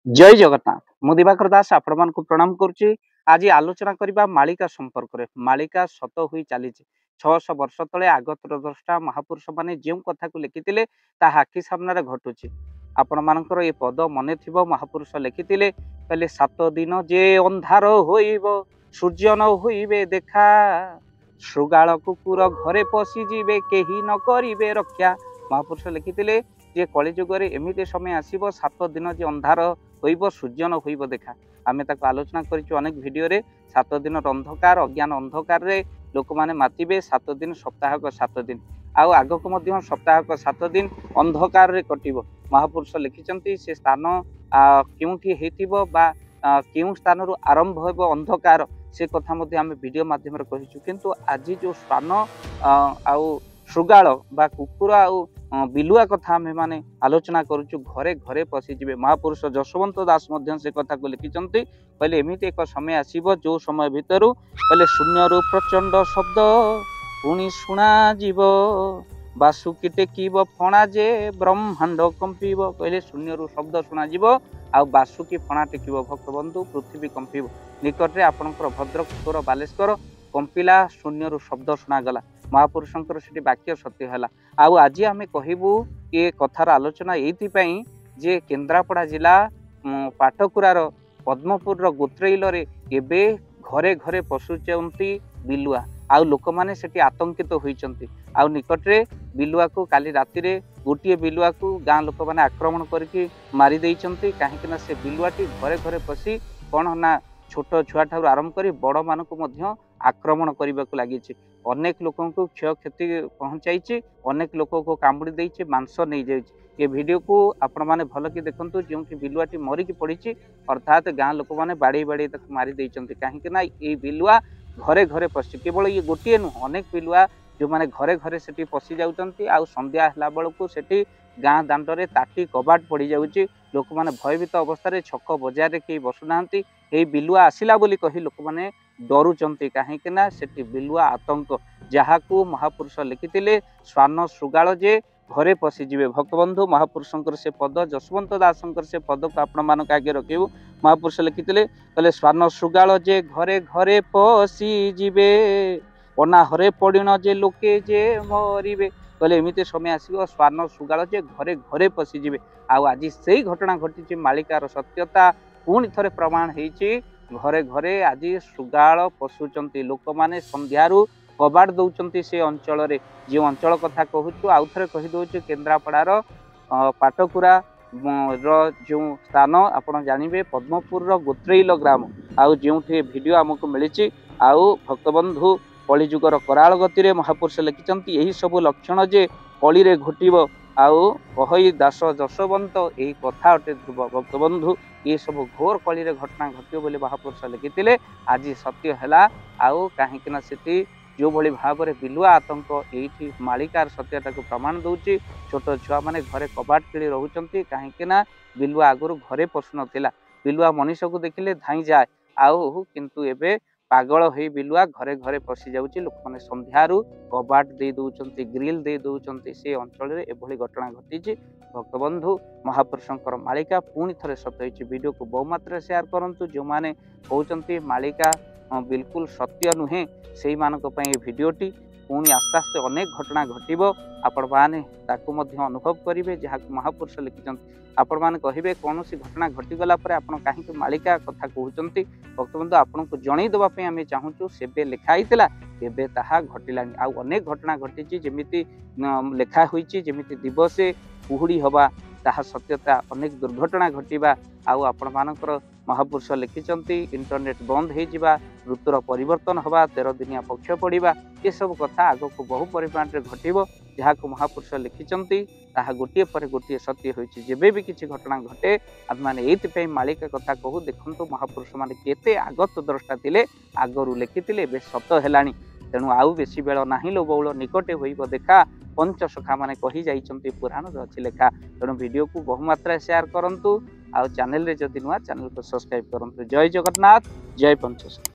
जय जगन्नाथ मु दिवाकर दास आपण मान प्रणाम करुच्ची। आज आलोचना करबा मालिका संपर्क रे। मालिका सत हुई चली 600 वर्ष तले आगत द्रष्टा महापुरुष माने जो कथा को लिखिथिले ता आखि सामने घटुची। आपण मानकर ये पद मने थिबो महापुरुष लिखिथिले कहले 7 दिन जे अंधार होइबो सूर्य न होइबे देखा श्रुगाल कुकुर घरे पशि जीवे केही न करिवे रक्षा। महापुरुष लिखिथिले जे कली जुगरे एमिते समय आसीबो 7 दिन जे अंधार होइबो सूर्य न होइबो देखा। आमे ताको आलोचना करिछु अनेक वीडियो रे। 7 दिन अंधकार अज्ञान अंधकार रे लोक माने मातिबे 7 दिन सप्ताहक 7 दिन आउ आगक मध्य सप्ताहक 7 दिन अंधकार रे कटिबो। महापुरुष लिखिचंती से स्थान केउठी हेतिबो बा केउ स्थान रु आरंभ होइबो अंधकार से कथा मध्ये आमे वीडियो माध्यम रे कहिछु। किंतु आज जो स्थान आउ श्रुगाल बा कुकुर आउ बिलुआ कथा आमे माने आलोचना करुचु घरे घरे पशि जीवे। महापुरुष जशवंत दास मध्य से कथा को लिखिचंती कहले एमिति एक समय आसीबो जो समय भितरु कहले शून्य रु प्रचंड शब्द पुणी शुणा जीवो बासुकी टेकिबो फणा जे ब्रह्मांड कंपिबो। कहले शून्य रु शब्द शुणा जीवो आ बासुकी फणा टेकिबो भक्त बंधु पृथ्वी कंपिबो। निकट रे आपनकर भद्रक तोर बालेश्वर कंपिला शून्य रु शब्द शुणा गला। महापुरुषंकर सेठी वाक्य सत्य हैला। आउ आज आमे कहिबु ये कथार आलोचना एइथिपई जे केन्द्रापड़ा जिला पाटकुरार पद्मपुर गोत्रैल रे एबे घरे घरे पशुचंती बिलुआ आउ लोक माने सेठी आतंकित होइचंती। आउ निकट रे बिलुआ को काली राति रे गोटिए बिलुआ को गाँ लोक माने आक्रमण करके मारी देइचंती। काहेकि ना से बिलुआटी घरे घरे पशि कोन ना छोट छुआ ठार आरंभ करी बड़ मान को मध्य आक्रमण करने को लगी। अनेक लोगों को क्षय क्षति पहुंचाई, अनेक लोगों को कामुड़ी देइछि, मांस नहीं जाइछि। ये वीडियो को आपण माने भल कि देखंतु जो बिलुआटी मरिकी पड़ी अर्थात गाँ लोक मैंने बाड़ी बाड़ी मारी देइछंती। काहेकि ना ये बिलुआ घरे घरे पशि केवल ये गोटे नुह अनेक बिलुआ जो माने घरे घरे सेठी पशि जाउछंती। आ संध्या हला बेलकु सेठी गाँ दांडरे ताटी कबाट पड़ जाउछि। लोक माने भयभीत अवस्था छक बजार के बसुना ये बिलुआ आसिला बोली कही लोक माने डरुचंती। काहेकि ना सेठी बिलुआ आतंक जहाकू महापुरुष लिखिथिले श्वान श्रुगाल जे घरे पशि जीवे। भक्तबंधु महापुरुषंकर से पद जशवंत दासंकर से पद को आपण मानक आगे रखिबु। महापुरुष लिखिथिले कहले श्वान श्रुगाल जे घरे घरे पशि जीवे अनाहरे पड़िन जे लोके जे मरिबे। कहले एमिते समय आसीबो श्वान श्रुगाल जे घरे घरे पशि जीवे। आउ आज सेही घटना घटी मालिकार सत्यता पुणी थरे प्रमाण होइछि। घरे घरे आज श्रुगाल पशुचंती लोक माने संध्यारू कबाट दौचंती से अंचल रे। जो अंचल कथा कहूछु आउ थरे कहि दउछु केन्द्रापड़ार पाटकुरा जो स्थान आपण जानिबे पद्मपुर गोत्रैल ग्राम। आउ जोठी वीडियो हमको मिली आउ भक्तबंधु कलिजुगर कराल गति रे महापुरुष लिखिचंती यही सब लक्षण जे कली रे घटिबो। आउ कहि दास जशवंत यही कथा अटे ध्रुव। भक्तबंधु ये सब घोर कली रे घटना घटियो बोली महापुरुष लिखिथिले। आज सत्य हैला। आउ काहेकि ना सेठी जो भली भाव रे बिलुआ आतंक एठी मालिकार सत्यता को प्रमाण दउची। छोट छुआ माने घरे कबाट किली रहउचंती। काहेकि ना बिलुआ आगुरु घरे पशु नथिला। बिलुआ मनीष को देखिले धाई जाए आउ किंतु एबे पागल होई बिलुआ घरे घरे पशि जाउची। लोक माने संध्यारू कबाट दे दउचंती, ग्रिल दे दउचंती। से अंचल रे एभली घटना घटिची। भक्तबंधु महापुरुषंकर मालिका पुणी थरे सत्य होइची। वीडियो को बहु मात्रा शेयर करंतु। जो माने कहउचंती मालिका बिल्कुल सत्य नुहे सेही मानक पई वीडियोटी पुणी आस्ते आस्ते अनेक घटना घटिबो। आपण माने ताकू मध्य अनुभव करिवे जहा महापुरुष लिखिचंती। आपण माने कहिबे कोनोसी घटना घटी गला परे आपण काहे कि मालिका कथा कहउचंती। भक्तबंधु आपण को जणै दबा पे आमे चाहूचु सेबे लिखा हितला एबे ताहा घटिलानी। आ अनेक घटना घटिची जेमिति लेखा होईची जेमिति दिवसे कुहुड़ी हवा ताहा सत्यता अनेक दुर्घटना घटिबा। आउ आपण मानकर महापुरुष लिखिचंती इंटरनेट बंद हो जिबा, ऋतुर परिवर्तन हवा, 13 दिनिया पक्ष पड़िबा। ये सब कथा आग को बहु परिमाण रे घटिबो। जहा को महापुरुष लिखिचंती ताहा गोटिए पर गोटिए सत्य होइची। जेबे भी किछि घटना घटे आम माने एति पे मालिका कथा कहू देखंतु महापुरुष माने केते आगत द्रष्टा थिले आगरु लिखिथिले बे सत हेलानी। तेणु आउ बेसी बेल नाही लो बौल निकटे होइबो देखा पंच सखा माने कहि जाइचंती पुराण रे अछि लेखा। तेणु वीडियो को बहु मात्रा शेयर करंतु। आउ चैनल रे जदि नुआ चैनल को सब्सक्राइब करंतु। जय जगन्नाथ, जय पंच सखा।